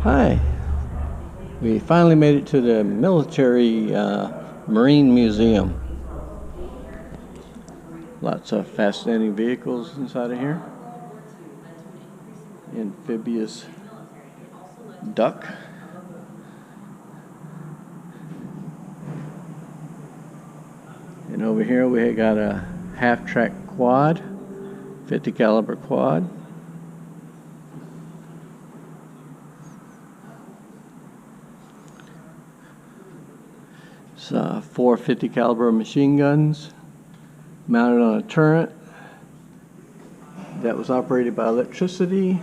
Hi, we finally made it to the military Marine Museum. Lots of fascinating vehicles inside of here. Amphibious duck. And over here we got a half-track quad, 50 caliber quad. It's 4 50 caliber machine guns mounted on a turret that was operated by electricity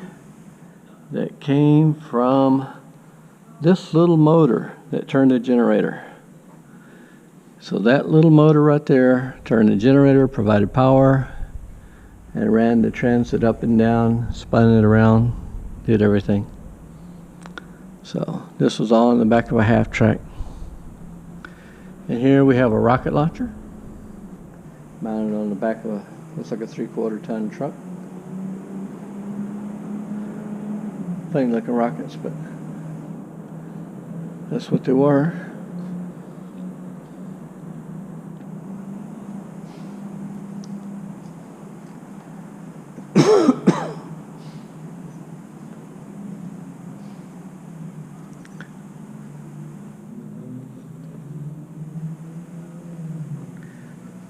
that came from this little motor that turned the generator. So that little motor right there turned the generator, provided power, and ran the transit up and down, spun it around, did everything. So this was all in the back of a half-track. And here we have a rocket launcher mounted on the back of a, looks like a 3/4 ton truck. Funny looking rockets, but that's what they were.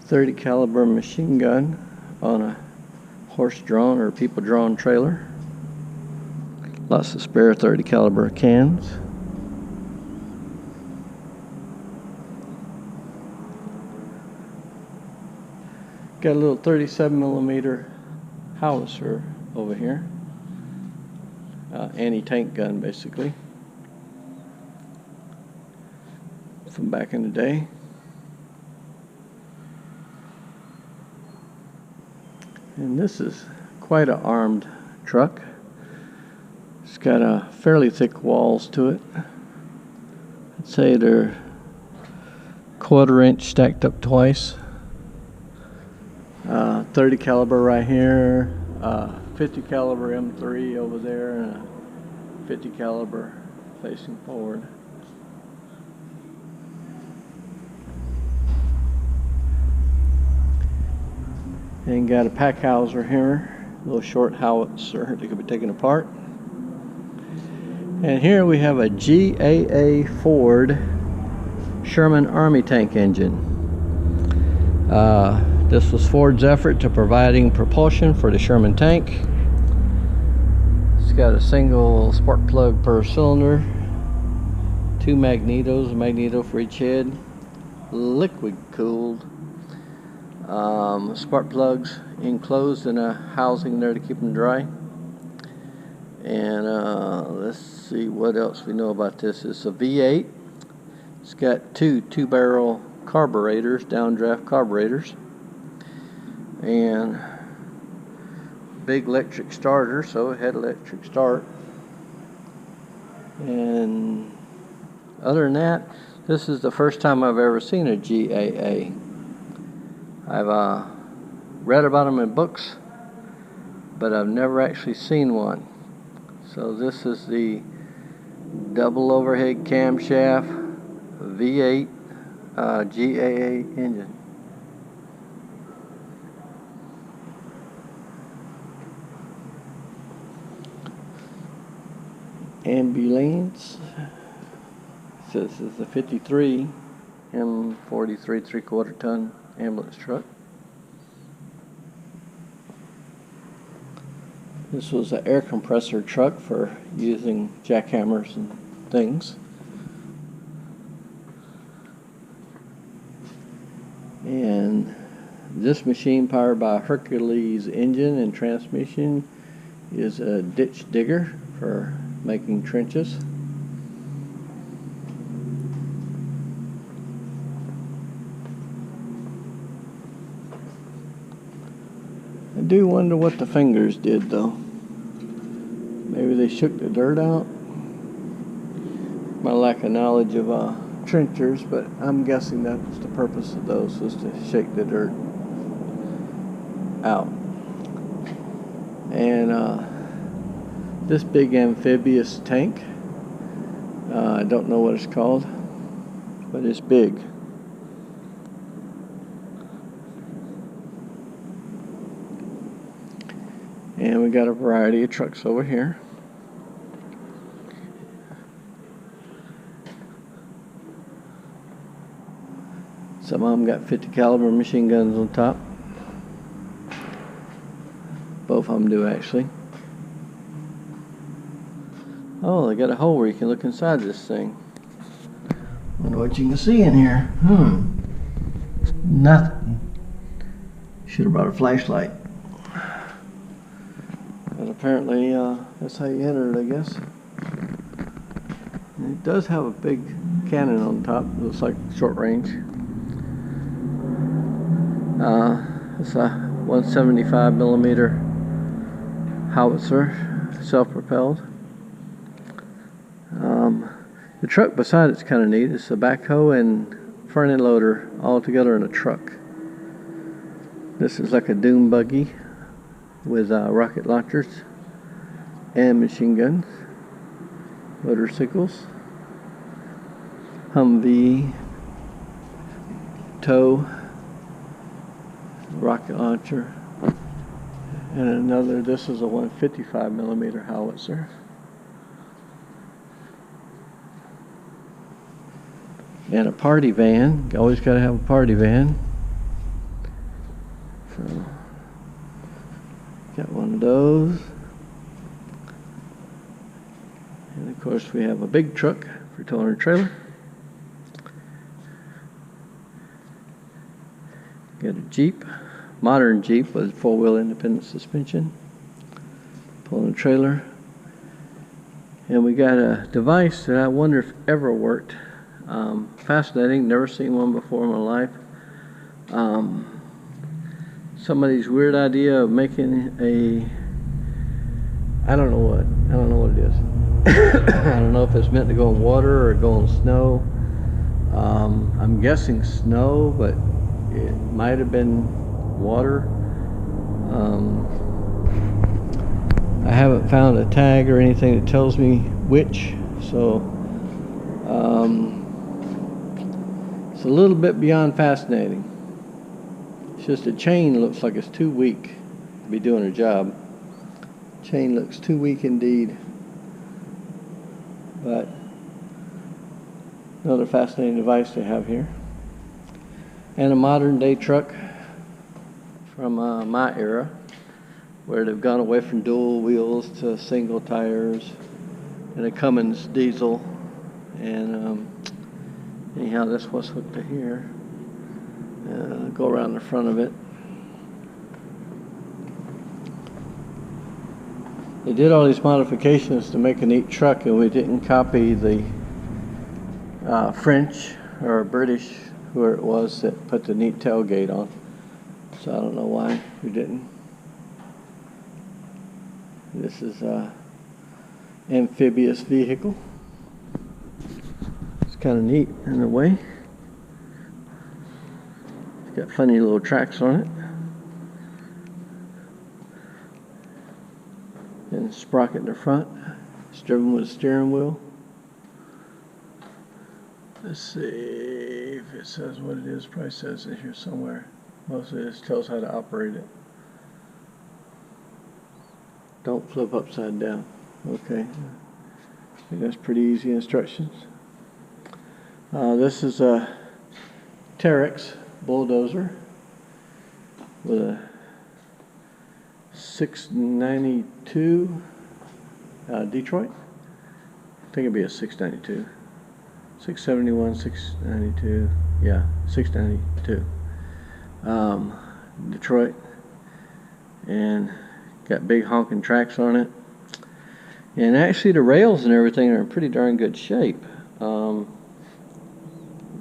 .30 caliber machine gun on a horse-drawn or people-drawn trailer. Lots of spare .30 caliber cans. Got a little 37 millimeter howitzer over here. Anti-tank gun, basically, from back in the day. And this is quite an armed truck. It's got a fairly thick walls to it. I'd say they're 1/4 inch stacked up twice. 30 caliber right here, 50 caliber M3 over there, and a 50 caliber facing forward. And got a pack howitzer here, a little short howitzer that could be taken apart. And here we have a GAA Ford Sherman Army tank engine. This was Ford's effort to providing propulsion for the Sherman tank. It's got a single spark plug per cylinder, 2 magnetos, a magneto for each head, liquid cooled. Spark plugs enclosed in a housing there to keep them dry. And let's see what else we know about this. It's a V8. It's got two barrel carburetors, downdraft carburetors, and big electric starter, so it had electric start. And other than that, this is the first time I've ever seen a GAA. I've read about them in books, but I've never actually seen one. So this is the double overhead camshaft V8 GAA engine. Ambulance. So this is the 53 M43 3/4 ton ambulance truck. This was an air compressor truck for using jackhammers and things. And this machine, powered by a Hercules engine and transmission, is a ditch digger for making trenches. I do wonder what the fingers did, though. Maybe they shook the dirt out. My lack of knowledge of trenchers, but I'm guessing that's the purpose of those, was to shake the dirt out. And this big amphibious tank I don't know what it's called, but it's big. And we got a variety of trucks over here. Some of them got 50 caliber machine guns on top. Both of them do, actually. Oh, they got a hole where you can look inside this thing. Wonder what you can see in here. Nothing. Should have brought a flashlight. But apparently, that's how you enter it, I guess. And it does have a big cannon on top. It looks like short range. It's a 175 millimeter howitzer, self-propelled. The truck beside it's kind of neat. It's a backhoe and front end loader all together in a truck. This is like a dune buggy with rocket launchers and machine guns, motorcycles, Humvee, tow, rocket launcher, and another. This is a 155 millimeter howitzer. And a party van. You always got to have a party van. So, got one of those. And of course we have a big truck for towing a trailer. Got a Jeep, modern Jeep with four-wheel independent suspension, pulling a trailer. And we got a device that I wonder if ever worked. Fascinating, never seen one before in my life. Somebody's weird idea of making a, I don't know what it is. I don't know if it's meant to go in water or go in snow. I'm guessing snow, but it might have been water. I haven't found a tag or anything that tells me which, so it's a little bit beyond fascinating. It's just a chain looks like it's too weak to be doing a job. Chain looks too weak indeed. But another fascinating device they have here. And a modern day truck from my era, where they've gone away from dual wheels to single tires, and a Cummins diesel. And anyhow, this was hooked to here. Go around the front of it. They did all these modifications to make a neat truck, and we didn't copy the French or British, whoever it was, that put the neat tailgate on. So I don't know why we didn't. This is a amphibious vehicle. It's kind of neat in a way. It's got plenty of little tracks on it. And sprocket in the front. It's driven with a steering wheel. Let's see if it says what it is. Probably says it here somewhere. Mostly it just tells how to operate it. Don't flip upside down. Okay. I think that's pretty easy instructions. This is a Terex bulldozer with a 692 Detroit. I think it'd be a 692. 671, 692. Yeah, 692. Detroit. And got big honking tracks on it. And actually the rails and everything are in pretty darn good shape.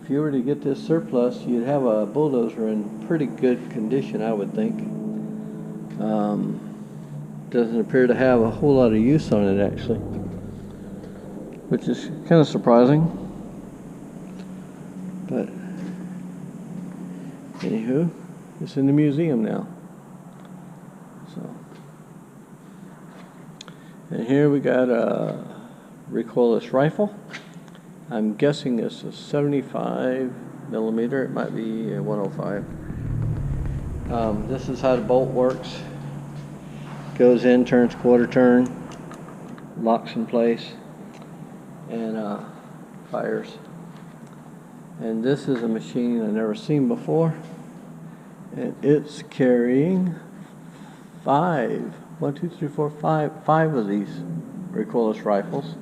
If you were to get this surplus, you'd have a bulldozer in pretty good condition, I would think. Doesn't appear to have a whole lot of use on it, actually, which is kind of surprising. But anywho, it's in the museum now. So, and here we got a recoilless rifle. I'm guessing it's a 75 millimeter. It might be a 105. This is how the bolt works. Goes in, turns quarter turn, locks in place, and fires. And this is a machine I've never seen before, and it's carrying five of these recoilless rifles.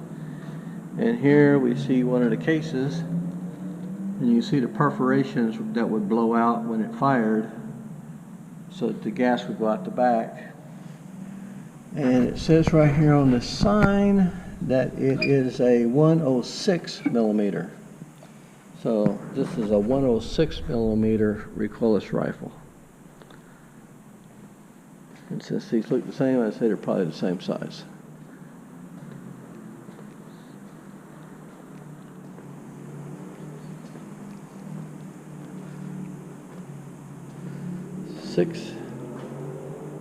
And here we see one of the cases, and you see the perforations that would blow out when it fired, so that the gas would go out the back. And it says right here on the sign that it is a 106 millimeter. So this is a 106 millimeter recoilless rifle. And since these look the same, I'd say they're probably the same size.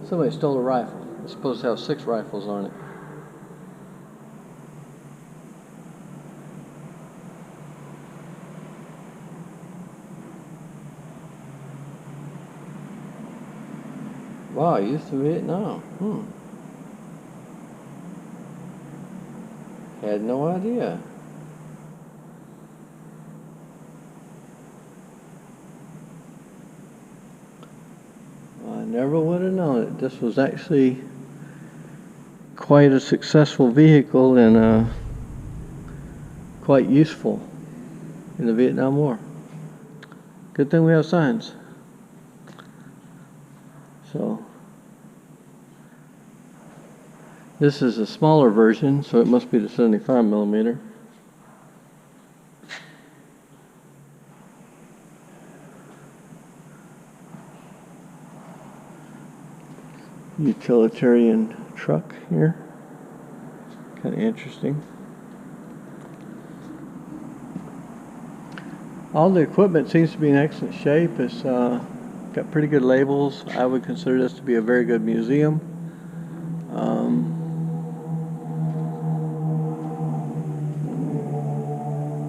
Somebody stole a rifle. It's supposed to have 6 rifles on it. Wow, used to Vietnam. Had no idea. I never would have known it. This was actually quite a successful vehicle and quite useful in the Vietnam War. Good thing we have signs. So this is a smaller version, so it must be the 75 millimeter. Utilitarian truck here. Kind of interesting. All the equipment seems to be in excellent shape. It's got pretty good labels. I would consider this to be a very good museum.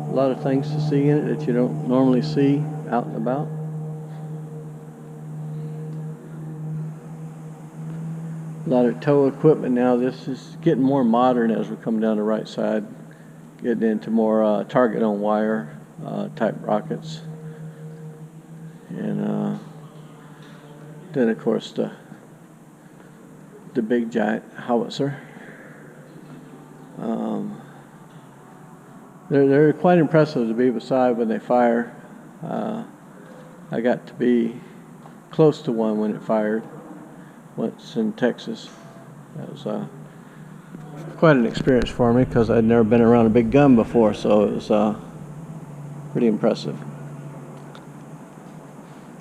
A lot of things to see in it that you don't normally see out and about. A lot of tow equipment now. This is getting more modern as we come down the right side, getting into more target on wire type rockets. And then of course the big giant howitzer. They're quite impressive to be beside when they fire. I got to be close to one when it fired once in Texas. That was quite an experience for me because I'd never been around a big gun before, so it was pretty impressive.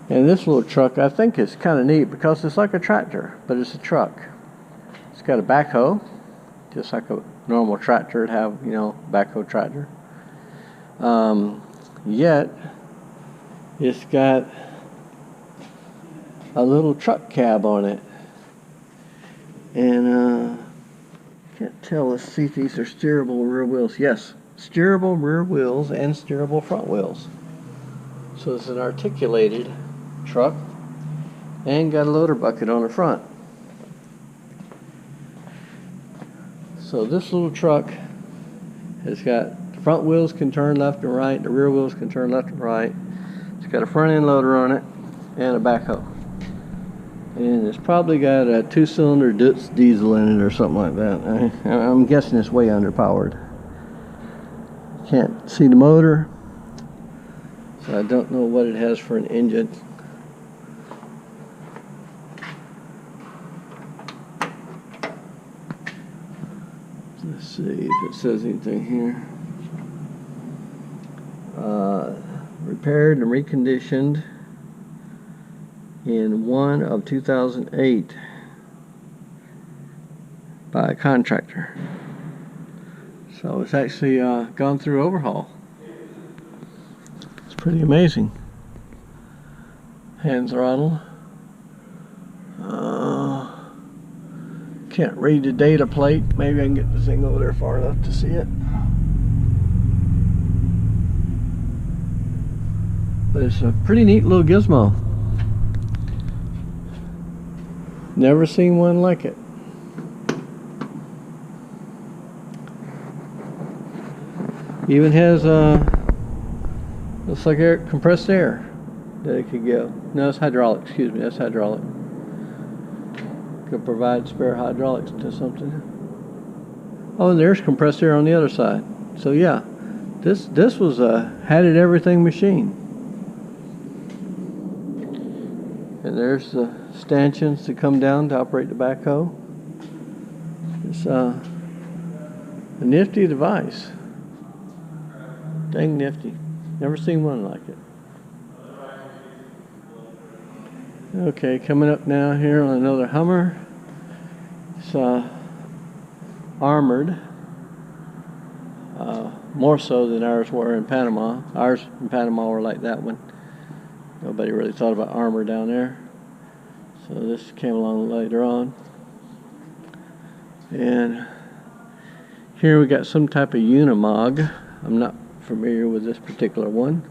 And this little truck I think is kind of neat because it's like a tractor, but it's a truck. It's got a backhoe, just like a normal tractor would have, you know, backhoe tractor. Yet it's got a little truck cab on it. And can't tell. Let's see if these are steerable rear wheels. Yes, steerable rear wheels and steerable front wheels. So it's an articulated truck and got a loader bucket on the front. So this little truck has got the front wheels can turn left and right, the rear wheels can turn left and right. It's got a front end loader on it and a backhoe. And it's probably got a 2-cylinder Dutz diesel in it or something like that. I'm guessing it's way underpowered. Can't see the motor, so I don't know what it has for an engine. Let's see if it says anything here. Repaired and reconditioned in 1 of 2008 by a contractor. So it's actually gone through overhaul. It's pretty amazing. Hand throttle. Can't read the data plate. Maybe I can get the thing over there far enough to see it. But it's a pretty neat little gizmo. Never seen one like it. Even has looks like compressed air that it could go. No, it's hydraulic. Excuse me, that's hydraulic. Could provide spare hydraulics to something. Oh, and there's compressed air on the other side. So yeah, this was a had it everything machine. And there's the stanchions to come down to operate the backhoe. It's a nifty device. Dang nifty. Never seen one like it. Okay, coming up now here on another Hummer. It's armored. More so than ours were in Panama. Ours in Panama were like that one. Nobody really thought about armor down there. So this came along later on. And here we got some type of Unimog. I'm not familiar with this particular one.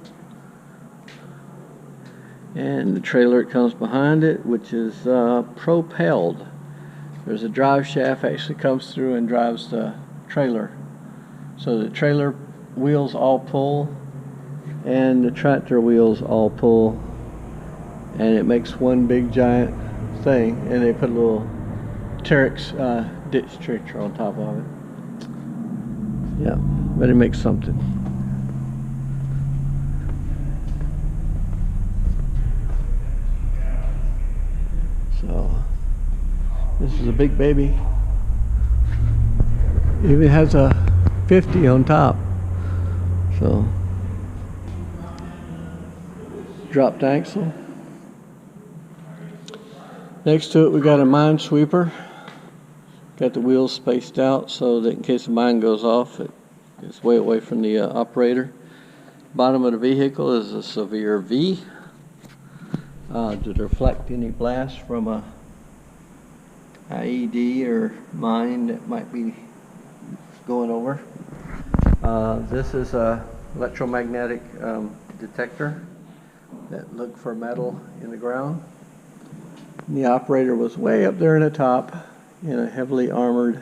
And the trailer that comes behind it, which is propelled. There's a drive shaft actually comes through and drives the trailer. So the trailer wheels all pull and the tractor wheels all pull, and it makes one big giant thing, and they put a little Terex ditch trencher on top of it. Yeah, but it makes something. So this is a big baby. Even has a 50 on top. So dropped axle. Next to it we got a mine sweeper. Got the wheels spaced out so that in case the mine goes off, it's way away from the operator. Bottom of the vehicle is a severe V to deflect any blast from a IED or mine that might be going over. This is a electromagnetic detector that looked for metal in the ground. And the operator was way up there in the top in a heavily armored